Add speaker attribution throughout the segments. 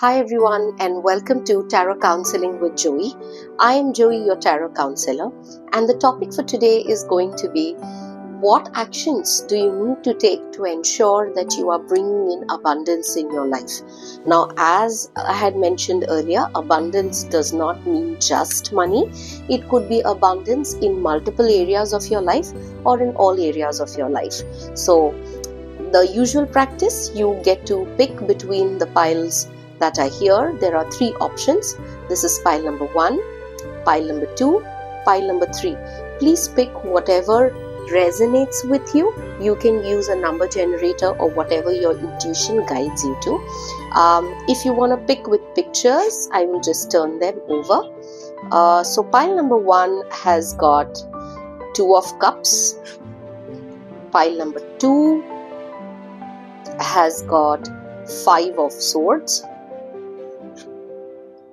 Speaker 1: Hi everyone and welcome to Tarot Counseling with Joey. I am Joey, your tarot counselor, and the topic for today is going to be what actions do you need to take to ensure that you are bringing in abundance in your life. Now, as I had mentioned earlier, abundance does not mean just money. It could be abundance in multiple areas of your life or in all areas of your life. So the usual practice, you get to pick between the piles that are here. There are three options. This is pile number 1, pile number 2, pile number 3. Please pick whatever resonates with you. You can use a number generator or whatever your intuition guides you to. If you want to pick with pictures, I will just turn them over. So pile number 1 has got 2 of cups. Pile number 2 has got 5 of swords.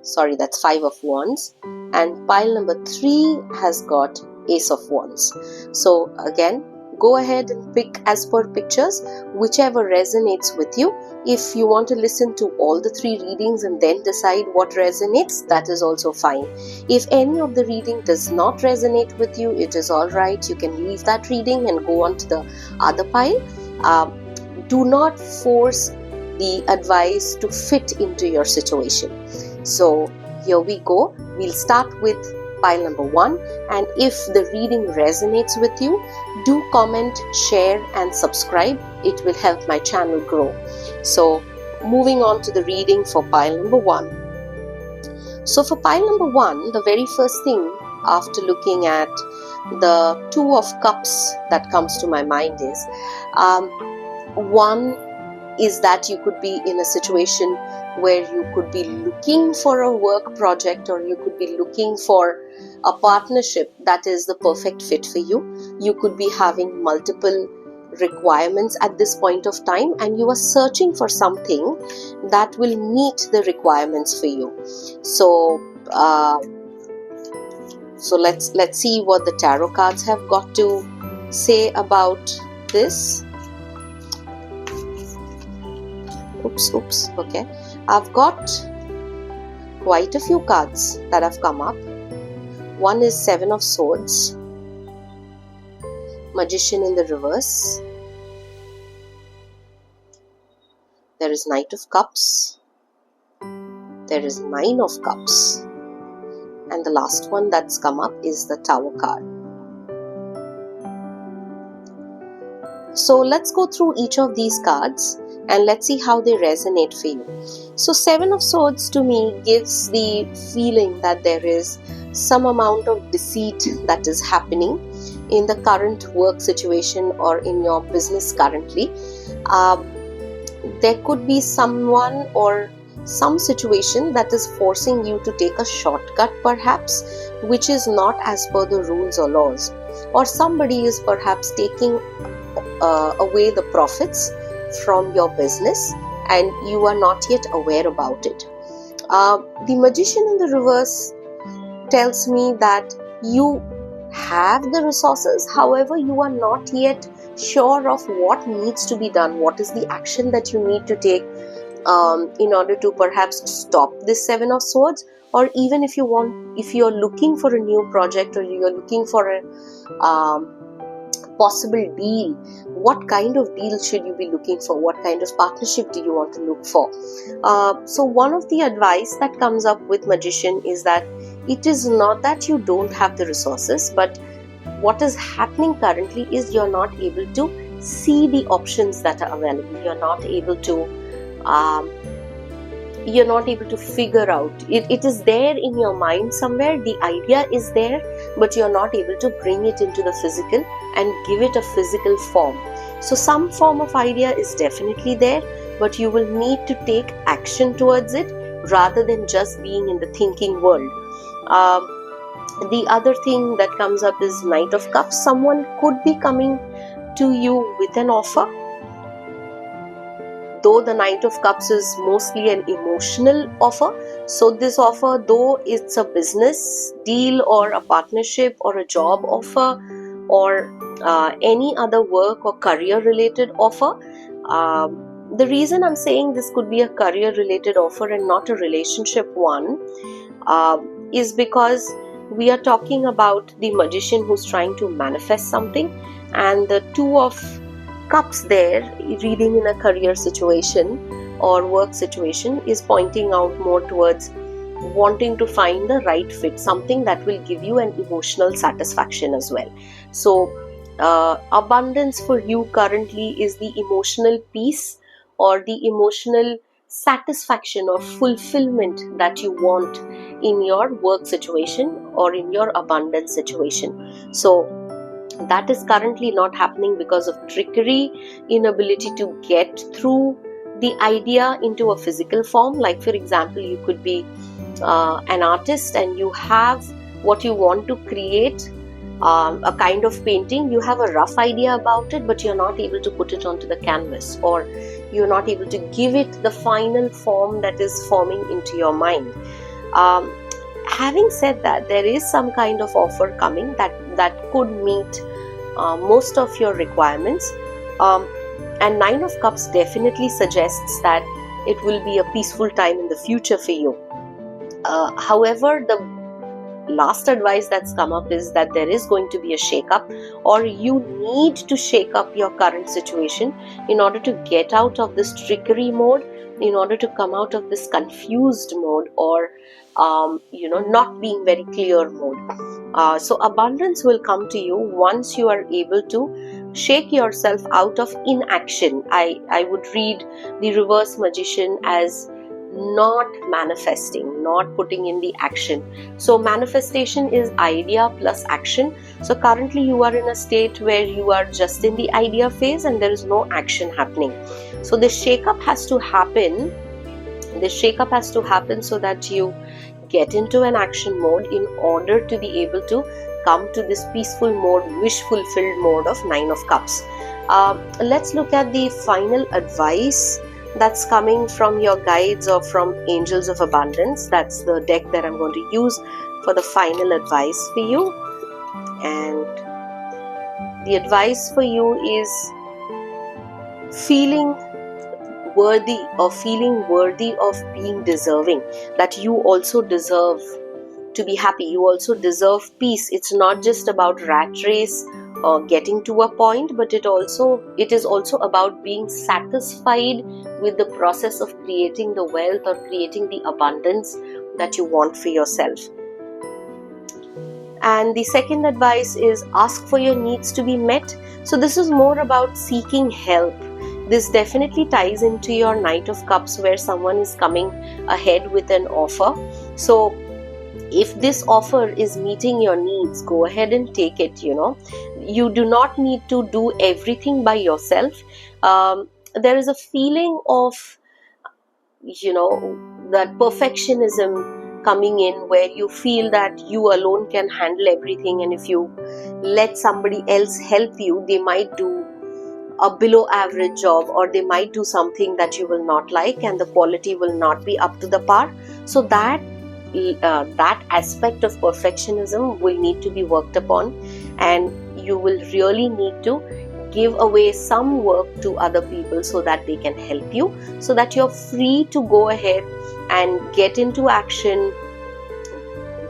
Speaker 1: Sorry, that's 5 of wands. And pile number 3 has got ace of wands. So again, go ahead and pick as per pictures, whichever resonates with you. If you want to listen to all the 3 readings and then decide what resonates, that is also fine. If any of the reading does not resonate with you, it is alright. You can leave that reading and go on to the other pile. Do not force the advice to fit into your situation. So here we go. We'll start with pile number 1, and if the reading resonates with you, do comment, share and subscribe. It will help my channel grow. So moving on to the reading for pile number 1. So for pile number 1, the very first thing after looking at the 2 of cups that comes to my mind is, one is that you could be in a situation where you could be looking for a work project, or you could be looking for a partnership that is the perfect fit for you. You could be having multiple requirements at this point of time, and you are searching for something that will meet the requirements for you. So let's see what the tarot cards have got to say about this. Oops, okay. I've got quite a few cards that have come up. One is 7 of swords, magician in the reverse. There is knight of cups. There is 9 of cups. And the last one that's come up is the tower card. So let's go through each of these cards and let's see how they resonate for you. So 7 of swords to me gives the feeling that there is some amount of deceit that is happening in the current work situation or in your business currently. There could be someone or some situation that is forcing you to take a shortcut perhaps, which is not as per the rules or laws. Or somebody is perhaps taking away the profits from your business and you are not yet aware about it. The magician in the reverse tells me that you have the resources, however you are not yet sure of what needs to be done, what is the action that you need to take in order to perhaps stop this 7 of swords. Or even if you're looking for a new project, or you're looking for a possible deal, what kind of deal should you be looking for? What kind of partnership do you want to look for? So one of the advice that comes up with magician is that it is not that you don't have the resources, but what is happening currently is you're not able to see the options that are available. You're not able to figure out. It is there in your mind somewhere. The idea is there, but you're not able to bring it into the physical and give it a physical form. So some form of idea is definitely there, but you will need to take action towards it rather than just being in the thinking world. The other thing that comes up is Knight of Cups. Someone could be coming to you with an offer. Though the Knight of Cups is mostly an emotional offer, so this offer, though it's a business deal or a partnership or a job offer or any other work or career related offer, The reason I'm saying this could be a career related offer and not a relationship one is because we are talking about the magician who's trying to manifest something, and the Two of Cups there, reading in a career situation or work situation, is pointing out more towards wanting to find the right fit, something that will give you an emotional satisfaction as well. So abundance for you currently is the emotional peace or the emotional satisfaction or fulfillment that you want in your work situation or in your abundance situation. So that is currently not happening because of trickery, inability to get through the idea into a physical form. Like for example, you could be an artist and you have what you want to create, a kind of painting. You have a rough idea about it, but you're not able to put it onto the canvas, or you're not able to give it the final form that is forming into your mind. Having said that, there is some kind of offer coming that could meet most of your requirements, and Nine of Cups definitely suggests that it will be a peaceful time in the future for you. However, the last advice that's come up is that there is going to be a shake-up, or you need to shake up your current situation in order to get out of this trickery mode, in order to come out of this confused mode, or not being very clear mode. So abundance will come to you once you are able to shake yourself out of inaction. I would read the reverse magician as not manifesting, not putting in the action. So manifestation is idea plus action. So currently you are in a state where you are just in the idea phase and there is no action happening. So the shake-up has to happen. The shake-up has to happen so that you get into an action mode in order to be able to come to this peaceful mode, wish-fulfilled mode of Nine of Cups. Let's look at the final advice that's coming from your guides or from Angels of Abundance. That's the deck that I'm going to use for the final advice for you. And the advice for you is feeling worthy of being deserving, that you also deserve to be happy. You also deserve peace. It's not just about rat race or getting to a point, but it is also about being satisfied with the process of creating the wealth or creating the abundance that you want for yourself. And the second advice is ask for your needs to be met. So this is more about seeking help. This definitely ties into your Knight of Cups, where someone is coming ahead with an offer. So if this offer is meeting your needs, go ahead and take it. You do not need to do everything by yourself. There is a feeling of that perfectionism coming in, where you feel that you alone can handle everything, and if you let somebody else help you, they might do a below average job, or they might do something that you will not like and the quality will not be up to the par. So that aspect of perfectionism will need to be worked upon, and you will really need to give away some work to other people so that they can help you, so that you're free to go ahead and get into action,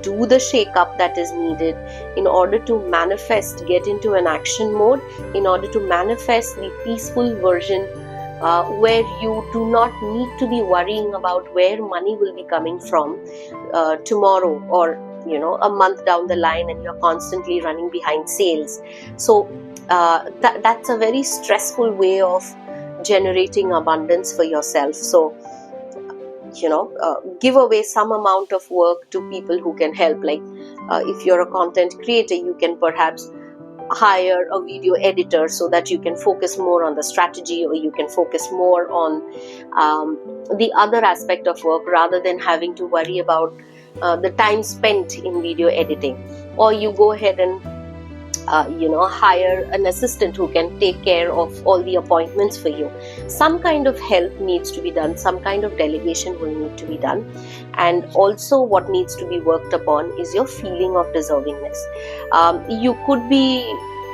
Speaker 1: do the shake-up that is needed in order to manifest, get into an action mode, in order to manifest the peaceful version where you do not need to be worrying about where money will be coming from tomorrow, or a month down the line, and you're constantly running behind sales. So that's a very stressful way of generating abundance for yourself. So give away some amount of work to people who can help. Like if you're a content creator, you can perhaps hire a video editor so that you can focus more on the strategy, or you can focus more on the other aspect of work, rather than having to worry about the time spent in video editing. Or you go ahead and hire an assistant who can take care of all the appointments for you. Some kind of help needs to be done, some kind of delegation will need to be done. And also what needs to be worked upon is your feeling of deservingness. You could be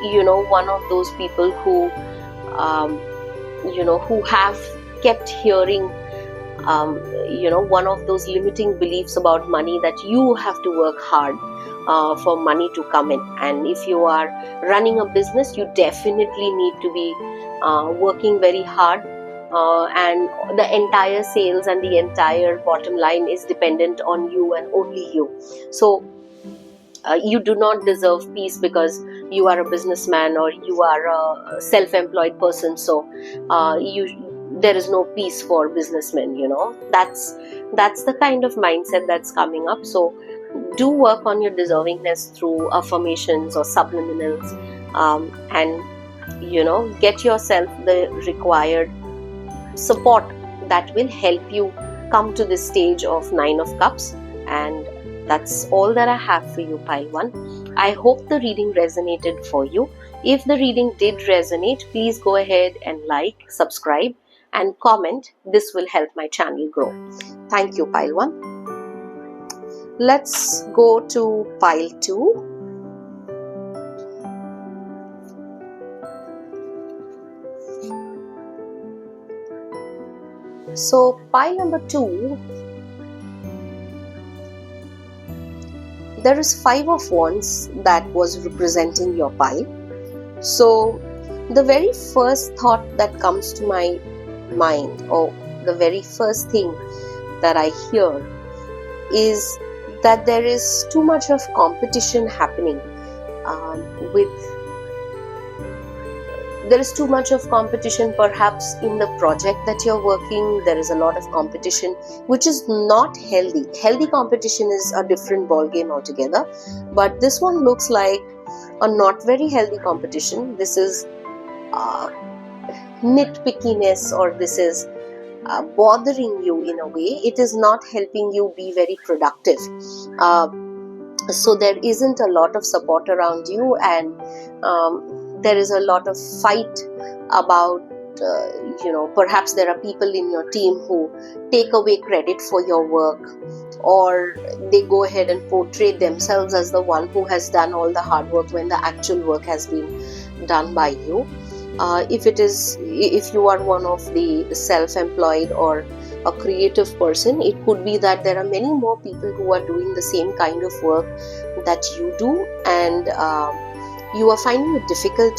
Speaker 1: one of those people who have kept hearing one of those limiting beliefs about money, that you have to work hard for money to come in. And if you are running a business, you definitely need to be working very hard, and the entire sales and the entire bottom line is dependent on you and only you. So you do not deserve peace because you are a businessman or you are a self-employed person. So there is no peace for businessmen. That's the kind of mindset that's coming up. So do work on your deservingness through affirmations or subliminals, and get yourself the required support that will help you come to this stage of Nine of Cups. And that's all that I have for you, Pile 1. I hope the reading resonated for you. If the reading did resonate, please go ahead and like, subscribe, and comment. This will help my channel grow. Thank you, Pile 1. Let's go to Pile 2. So pile number 2, there is 5 of Wands that was representing your pile. So the very first thought that comes to my mind, or the very first thing that I hear, is that there is too much of competition happening. There is too much of competition perhaps in the project that you're working. There is a lot of competition, which is not healthy. Healthy competition is a different ball game altogether, but this one looks like a not very healthy competition. This is nitpickiness, or this is bothering you in a way. It is not helping you be very productive. So there isn't a lot of support around you, and there is a lot of fight about, perhaps there are people in your team who take away credit for your work, or they go ahead and portray themselves as the one who has done all the hard work when the actual work has been done by you. If you are one of the self-employed or a creative person, it could be that there are many more people who are doing the same kind of work that you do, and you are finding it difficult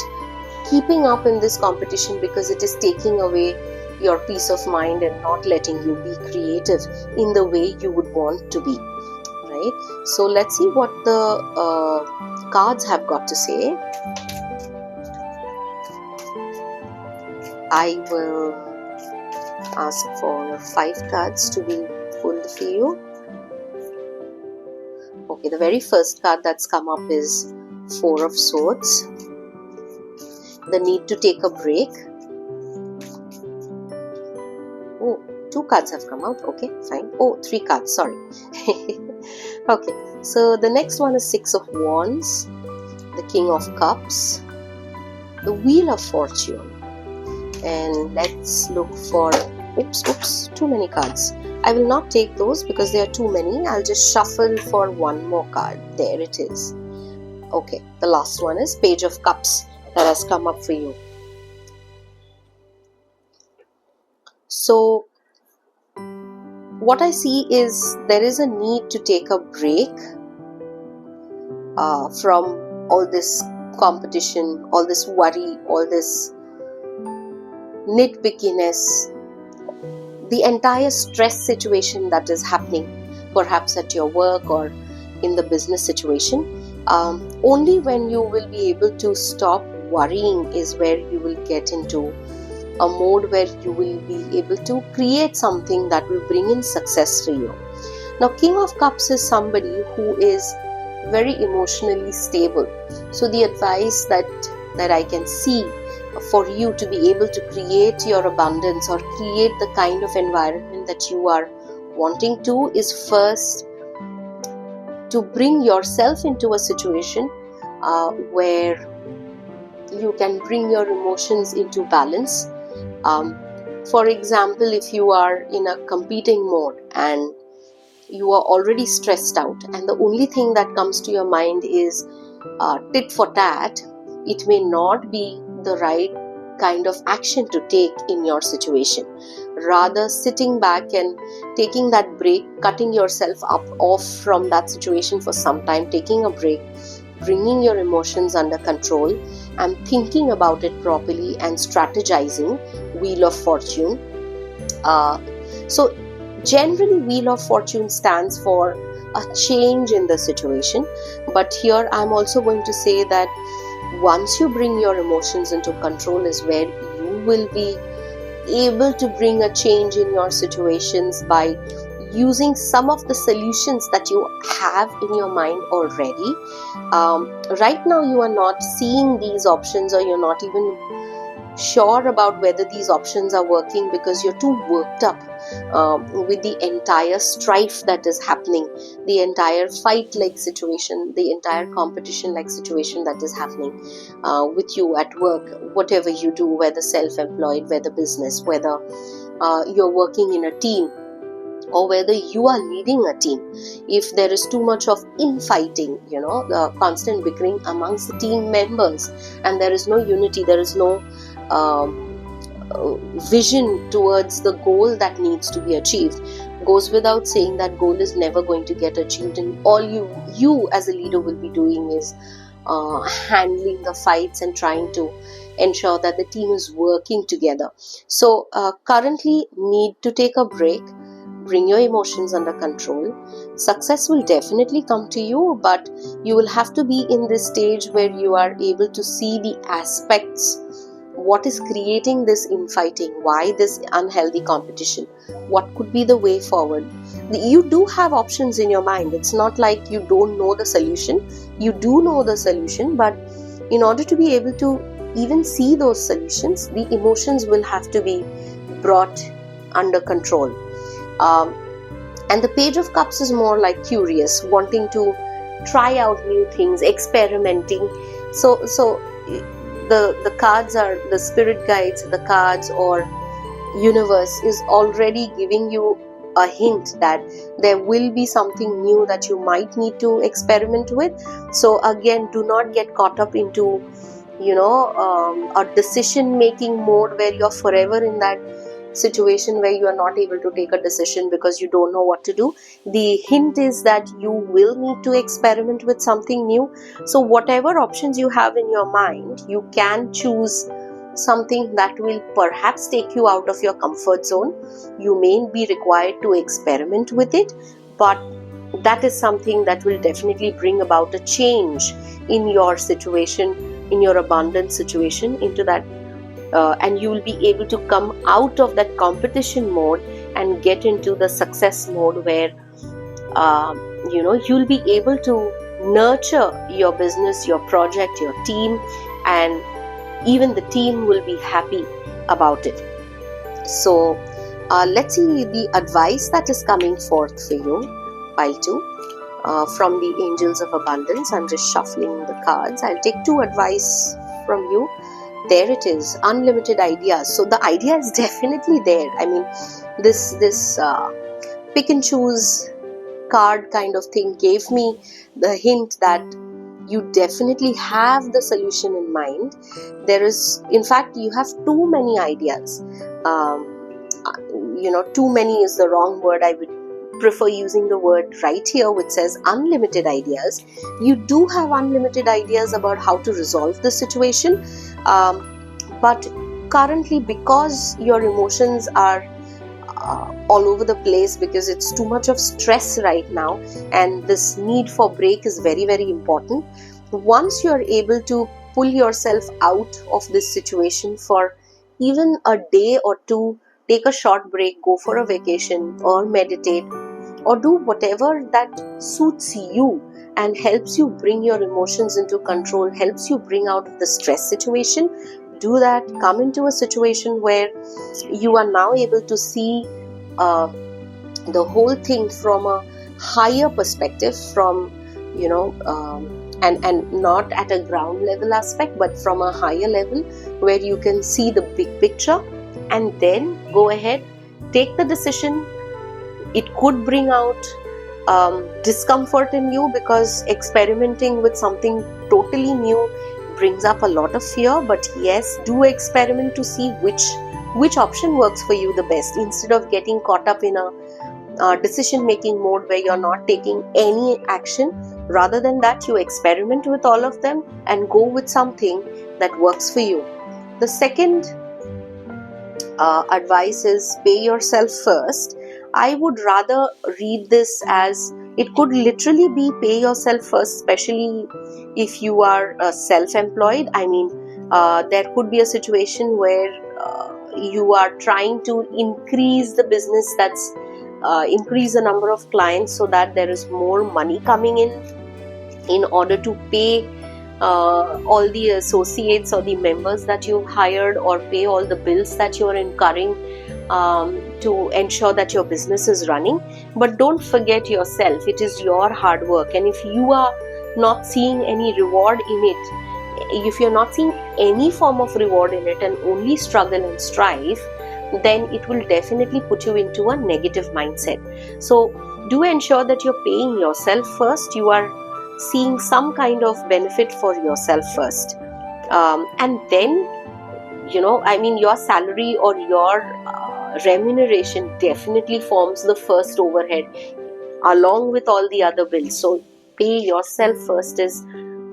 Speaker 1: keeping up in this competition because it is taking away your peace of mind and not letting you be creative in the way you would want to be, right? So let's see what the cards have got to say. I will ask for 5 cards to be pulled for you. Okay, the very first card that's come up is 4 of Swords. The need to take a break. Oh, 2 cards have come out. Okay, fine. Oh, 3 cards, sorry. Okay, so the next one is 6 of Wands, the King of Cups, the Wheel of Fortune. And let's look for, oops, too many cards. I will not take those because there are too many. I'll just shuffle for 1 more card. There it is. Okay, the last one is Page of Cups that has come up for you. So what I see is there is a need to take a break from all this competition, all this worry, all this nitpickiness, the entire stress situation that is happening, perhaps at your work or in the business situation. Only when you will be able to stop worrying is where you will get into a mode where you will be able to create something that will bring in success for you. Now, King of Cups is somebody who is very emotionally stable. So the advice that I can see for you to be able to create your abundance or create the kind of environment that you are wanting to is first to bring yourself into a situation where you can bring your emotions into balance. For example, if you are in a competing mode and you are already stressed out and the only thing that comes to your mind is tit for tat, it may not be the right kind of action to take in your situation. Rather, sitting back and taking that break, cutting yourself off from that situation for some time, taking a break, bringing your emotions under control and thinking about it properly and strategizing. Wheel of Fortune. So generally, Wheel of Fortune stands for a change in the situation, but here I'm also going to say that once you bring your emotions into control is where you will be able to bring a change in your situations by using some of the solutions that you have in your mind already. Right now you are not seeing these options, or you're not even sure about whether these options are working because you're too worked up with the entire strife that is happening, the entire fight-like situation, the entire competition-like situation that is happening with you at work, whatever you do, whether self-employed, whether business, whether you're working in a team, or whether you are leading a team. If there is too much of infighting, the constant bickering amongst the team members, and there is no unity, there is no vision towards the goal that needs to be achieved, goes without saying that goal is never going to get achieved, and all you as a leader will be doing is handling the fights and trying to ensure that the team is working together. So currently need to take a break, bring your emotions under control. Success will definitely come to you, but you will have to be in this stage where you are able to see the aspects. What is creating this infighting? Why this unhealthy competition? What could be the way forward? You do have options in your mind. It's not like you don't know the solution. You do know the solution, but in order to be able to even see those solutions, the emotions will have to be brought under control. And the Page of Cups is more like curious, wanting to try out new things, experimenting. So the cards are the spirit guides, the cards or universe is already giving you a hint that there will be something new that you might need to experiment with. So again, do not get caught up into a decision making mode where you're forever in that situation where you are not able to take a decision because you don't know what to do. The hint is that you will need to experiment with something new. So whatever options you have in your mind, you can choose something that will perhaps take you out of your comfort zone. You may be required to experiment with it, but that is something that will definitely bring about a change in your situation, in your abundance situation, into that and you will be able to come out of that competition mode and get into the success mode where you'll be able to nurture your business, your project, your team, and even the team will be happy about it. So let's see the advice that is coming forth for you, pile 2, from the Angels of Abundance. I'm just shuffling the cards. I'll take 2 advice from you. There it is, unlimited ideas. So the idea is definitely there. I mean, this pick and choose card kind of thing gave me the hint that you definitely have the solution in mind. There is, in fact, you have too many ideas. Too many is the wrong word. I would prefer using the word right here, which says unlimited ideas. You do have unlimited ideas about how to resolve the situation, but currently, because your emotions are all over the place, because it's too much of stress right now, and this need for break is very, very important. Once you're able to pull yourself out of this situation for even a day or two, take a short break, go for a vacation, or meditate, or do whatever that suits you and helps you bring your emotions into control, helps you bring out of the stress situation. Do that. Come into a situation where you are now able to see the whole thing from a higher perspective, from and not at a ground level aspect, but from a higher level where you can see the big picture, and then go ahead, take the decision. It could bring out discomfort in you because experimenting with something totally new brings up a lot of fear, but yes, do experiment to see which option works for you the best, instead of getting caught up in a decision making mode where you're not taking any action. Rather than that, you experiment with all of them and go with something that works for you. The second advice is pay yourself first. I would rather read this as, it could literally be pay yourself first, especially if you are self-employed. I mean, there could be a situation where you are trying to increase the business, that's increase the number of clients so that there is more money coming in order to pay all the associates or the members that you've hired, or pay all the bills that you're incurring to ensure that your business is running. But don't forget yourself. It is your hard work, and if you are not seeing any reward in it, if you're not seeing any form of reward in it and only struggle and strive, then it will definitely put you into a negative mindset. So do ensure that you're paying yourself first. You are seeing some kind of benefit for yourself first, and then your salary or your remuneration definitely forms the first overhead along with all the other bills. So pay yourself first is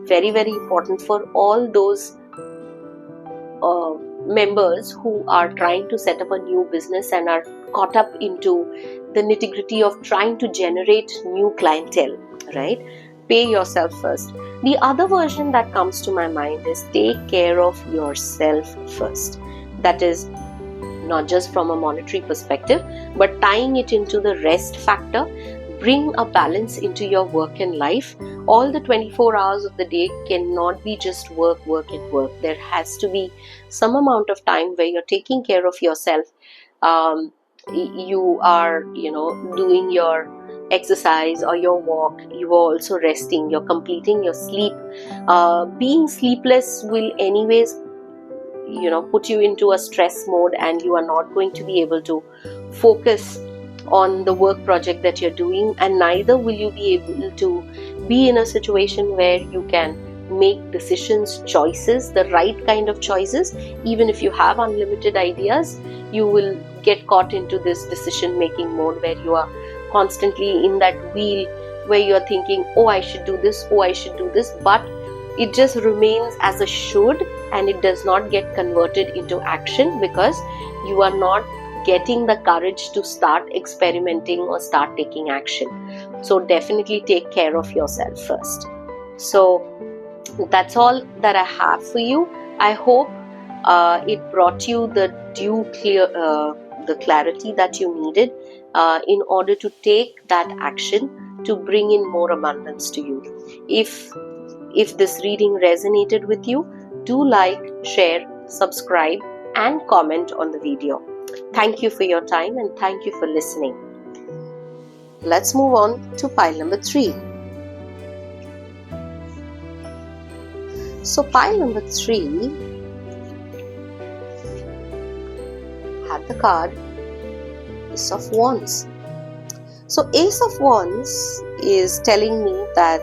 Speaker 1: very, very important for all those members who are trying to set up a new business and are caught up into the nitty-gritty of trying to generate new clientele, right? Pay yourself first. The other version that comes to my mind is take care of yourself first. That is not just from a monetary perspective, but tying it into the rest factor. Bring a balance into your work and life. All the 24 hours of the day cannot be just work, work and work. There has to be some amount of time where you're taking care of yourself. You are, doing your exercise or your walk. You are also resting. You're completing your sleep. Being sleepless will anyways, put you into a stress mode, and you are not going to be able to focus on the work project that you're doing, and neither will you be able to be in a situation where you can make decisions, choices, the right kind of choices. Even if you have unlimited ideas, you will get caught into this decision making mode where you are constantly in that wheel where you're thinking, oh, I should do this, oh, I should do this, but it just remains as a should, and it does not get converted into action because you are not getting the courage to start experimenting or start taking action. So definitely take care of yourself first. So that's all that I have for you. I hope it brought you the clarity that you needed in order to take that action to bring in more abundance to you. If this reading resonated with you, do like, share, subscribe and comment on the video. Thank you for your time and thank you for listening. Let's move on to pile number 3. So pile number 3 had the card Ace of Wands. So Ace of Wands is telling me that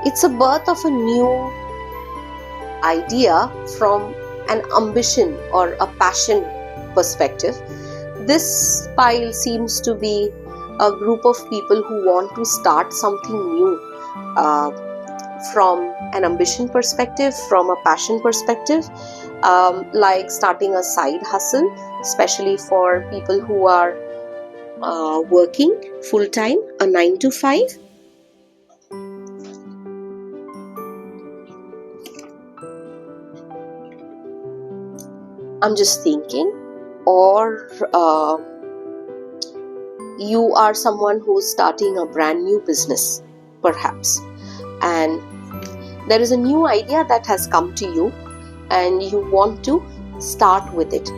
Speaker 1: it's a birth of a new idea from an ambition or a passion perspective. This pile seems to be a group of people who want to start something new from an ambition perspective, from a passion perspective, like starting a side hustle, especially for people who are working full-time, a 9 to 5. I'm just thinking, or you are someone who's starting a brand new business, perhaps, and there is a new idea that has come to you and you want to start with it.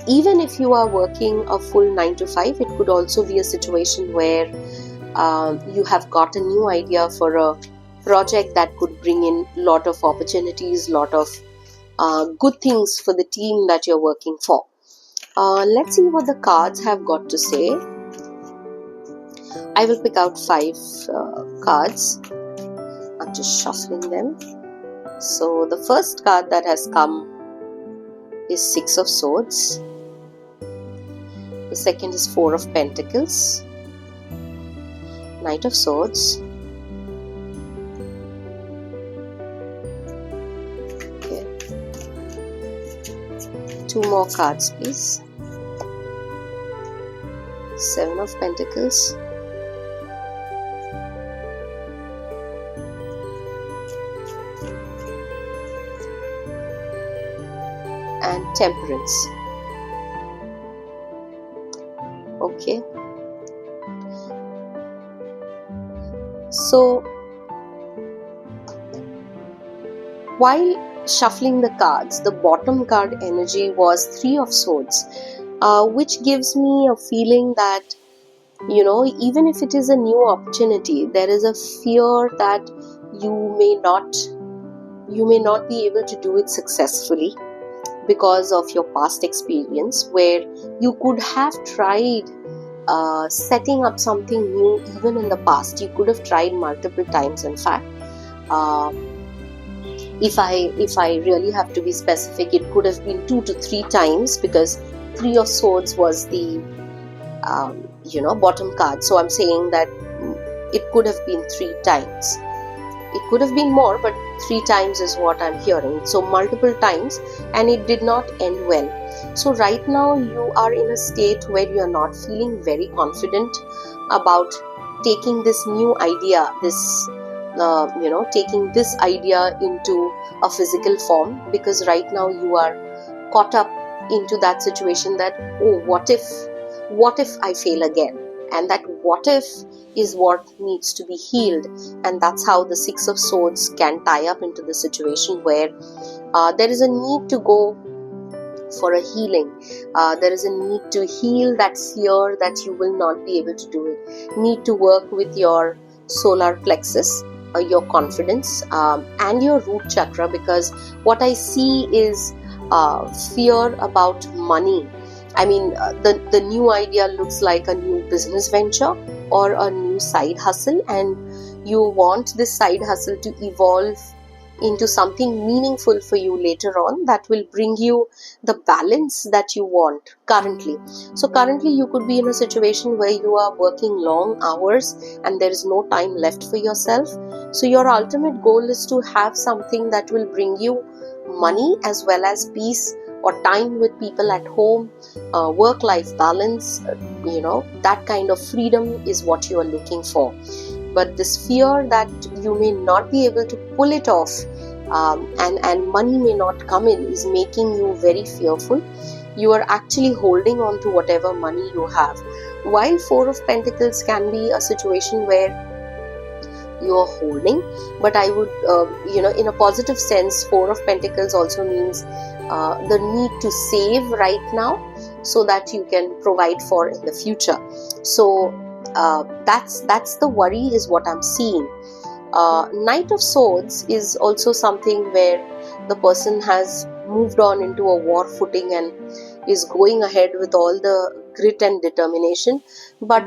Speaker 1: Even if you are working a full 9 to 5, it could also be a situation where you have got a new idea for a project that could bring in a lot of opportunities, lot of good things for the team that you're working for. Let's see what the cards have got to say. I will pick out 5 cards. I'm just shuffling them. So the first card that has come is Six of Swords. The second is Four of Pentacles, Knight of Swords. Okay. Two more cards, please. Seven of Pentacles. And Temperance. Okay. So, while shuffling the cards, the bottom card energy was Three of Swords, which gives me a feeling that, even if it is a new opportunity, there is a fear that you may not be able to do it successfully because of your past experience, where you could have tried setting up something new even in the past. You could have tried multiple times. In fact, if I really have to be specific, it could have been 2 to 3 times, because Three of Swords was the bottom card. So I'm saying that it could have been 3 times. It could have been more, but 3 times is what I'm hearing. So multiple times, and it did not end well. So right now you are in a state where you are not feeling very confident about taking this new idea, taking this idea into a physical form, because right now you are caught up into that situation that, oh, what if I fail again? And that what if is what needs to be healed. And that's how the Six of Swords can tie up into the situation, where there is a need to go for a healing. There is a need to heal that fear that you will not be able to do it. Need to work with your solar plexus, your confidence, and your root chakra, because what I see is fear about money. I mean, the new idea looks like a new business venture or a new side hustle, and you want this side hustle to evolve into something meaningful for you later on, that will bring you the balance that you want currently. So currently you could be in a situation where you are working long hours and there is no time left for yourself. So your ultimate goal is to have something that will bring you money as well as peace, or time with people at home, work-life balance, that kind of freedom is what you are looking for. But this fear that you may not be able to pull it off, and money may not come in, is making you very fearful. You are actually holding on to whatever money you have. While Four of Pentacles can be a situation where you are holding, but I would, in a positive sense, Four of Pentacles also means the need to save right now so that you can provide for in the future. So that's the worry, is what I'm seeing. Knight of Swords is also something where the person has moved on into a war footing and is going ahead with all the grit and determination. But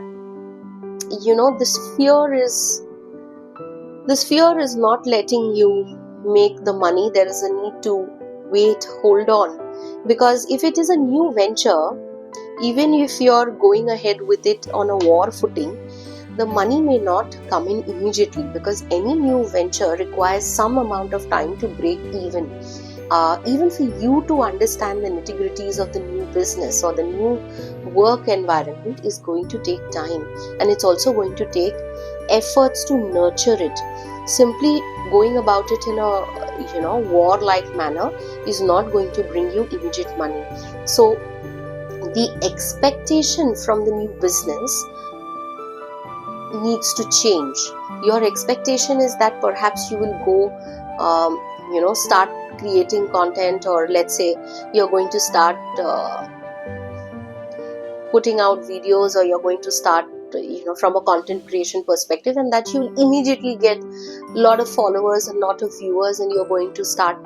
Speaker 1: this fear is not letting you make the money. There is a need to wait, hold on, because if it is a new venture, even if you are going ahead with it on a war footing, the money may not come in immediately, because any new venture requires some amount of time to break even. Even for you to understand the nitty-gritties of the new business or the new work environment is going to take time, and it's also going to take efforts to nurture it. Simply going about it in a war-like manner is not going to bring you immediate money. So the expectation from the new business needs to change. Your expectation is that perhaps you will go start creating content, or let's say you're going to start putting out videos, or you're going to start from a content creation perspective, and that you'll immediately get a lot of followers, a lot of viewers, and you're going to start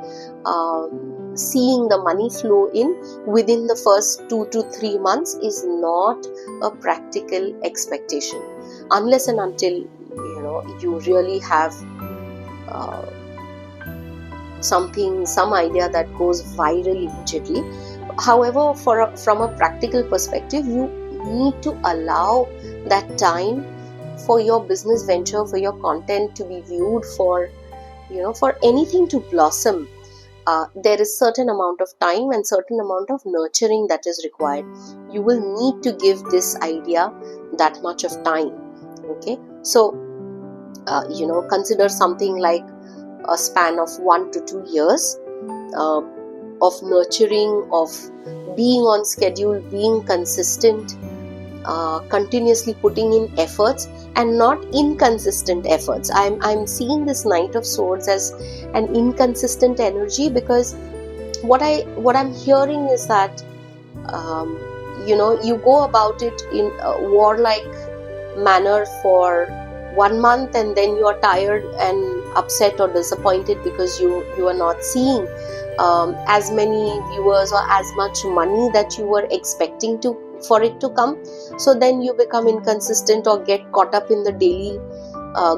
Speaker 1: seeing the money flow in within the first 2 to 3 months is not a practical expectation, unless and until you really have some idea that goes viral immediately. However, from a practical perspective, you need to allow that time for your business venture, for your content to be viewed, for anything to blossom. There is certain amount of time and certain amount of nurturing that is required. You will need to give this idea that much of time. Okay, so consider something like a span of 1 to 2 years uh, of nurturing, of being on schedule, being consistent, continuously putting in efforts, and not inconsistent efforts. I'm seeing this Knight of Swords as an inconsistent energy, because what I'm hearing is that you go about it in a warlike manner for 1 month, and then you are tired and upset or disappointed because you are not seeing as many viewers or as much money that you were expecting for it to come. So then you become inconsistent or get caught up in the daily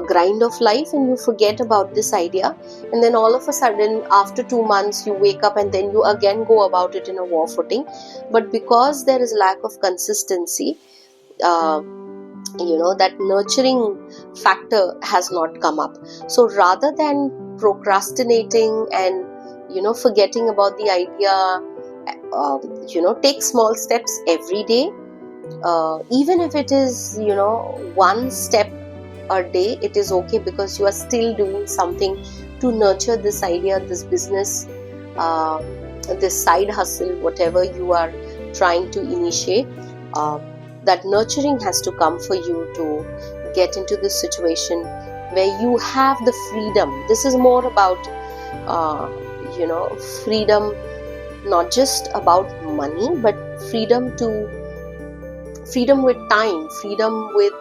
Speaker 1: grind of life, and you forget about this idea. And then all of a sudden, after 2 months, you wake up and then you again go about it in a war footing. But because there is lack of consistency, that nurturing factor has not come up. So rather than procrastinating and forgetting about the idea, take small steps every day. Even if it is one step a day, it is okay, because you are still doing something to nurture this idea, this business, this side hustle, whatever you are trying to initiate. That nurturing has to come for you to get into this situation where you have the freedom. This is more about freedom, not just about money, but freedom with time, freedom with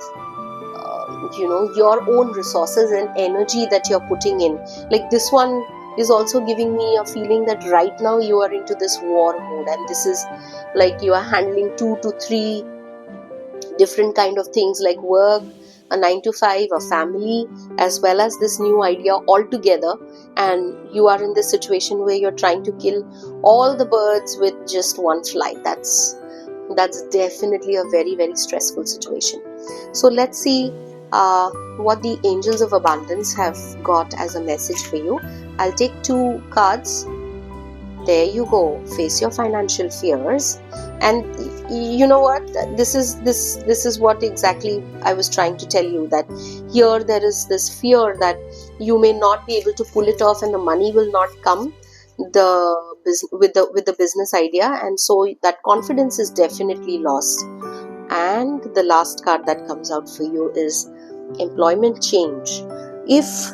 Speaker 1: your own resources and energy that you're putting in. Like, this one is also giving me a feeling that right now you are into this war mode, and this is like you are handling 2 to 3 different kind of things, like work, a 9 to 5, a family, as well as this new idea all together. And you are in this situation where you're trying to kill all the birds with just one fly. That's definitely a very, very stressful situation. So let's see what the angels of abundance have got as a message for you. I'll take 2 cards. There you go. Face your financial fears. And you know what? This is what exactly I was trying to tell you, that here there is this fear that you may not be able to pull it off and the money will not come with the business idea, and so that confidence is definitely lost. And the last card that comes out for you is employment change. If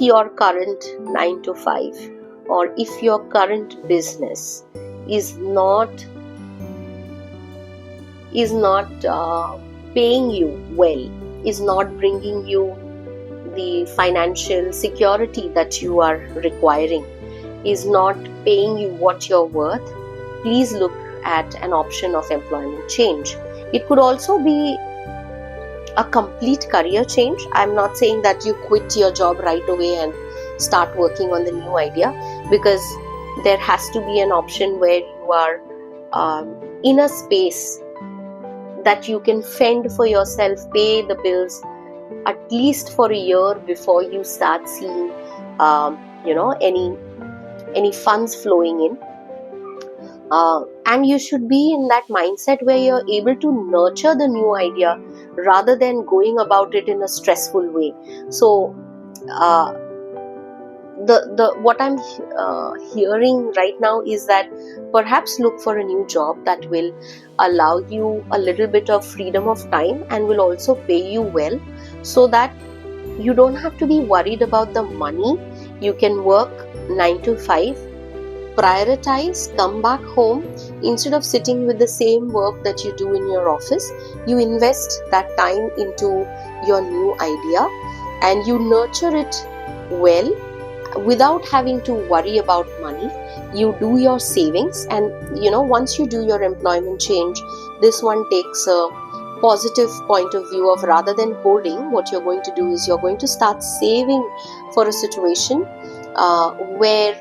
Speaker 1: your current 9 to 5, or if your current business is not paying you well, is not bringing you the financial security that you are requiring, is not paying you what you're worth, please look at an option of employment change. It could also be a complete career change. I'm not saying that you quit your job right away and start working on the new idea, because there has to be an option where you are in a space that you can fend for yourself, pay the bills at least for a year before you start seeing any funds flowing in. And you should be in that mindset where you're able to nurture the new idea rather than going about it in a stressful way. So what I'm hearing right now is that perhaps look for a new job that will allow you a little bit of freedom of time and will also pay you well, so that you don't have to be worried about the money. You can work 9 to 5, prioritize, come back home. Instead of sitting with the same work that you do in your office, you invest that time into your new idea and you nurture it well without having to worry about money. You do your savings, and once you do your employment change, this one takes a positive point of view of, rather than hoarding, what you're going to do is you're going to start saving for a situation where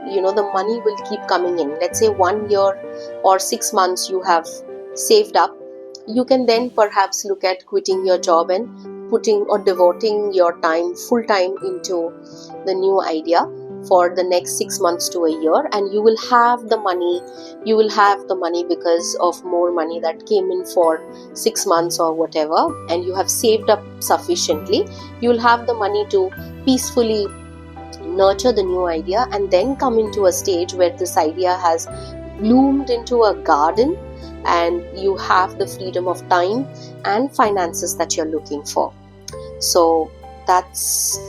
Speaker 1: the money will keep coming in. Let's say 1 year or 6 months you have saved up. You can then perhaps look at quitting your job and putting or devoting your time full time into the new idea for the next 6 months to a year, and you will have the money. Because of more money that came in for 6 months or whatever, and you have saved up sufficiently. You will have the money to peacefully nurture the new idea and then come into a stage where this idea has bloomed into a garden, and you have the freedom of time and finances that you're looking for. So that's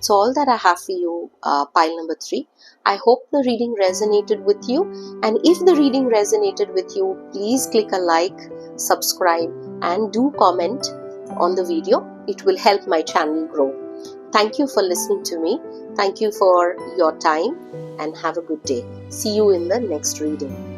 Speaker 1: all that I have for you, pile number 3. I hope the reading resonated with you, and if the reading resonated with you, please click a like, subscribe, and do comment on the video. It will help my channel grow. Thank you for listening to me. Thank you for your time, and have a good day. See you in the next reading.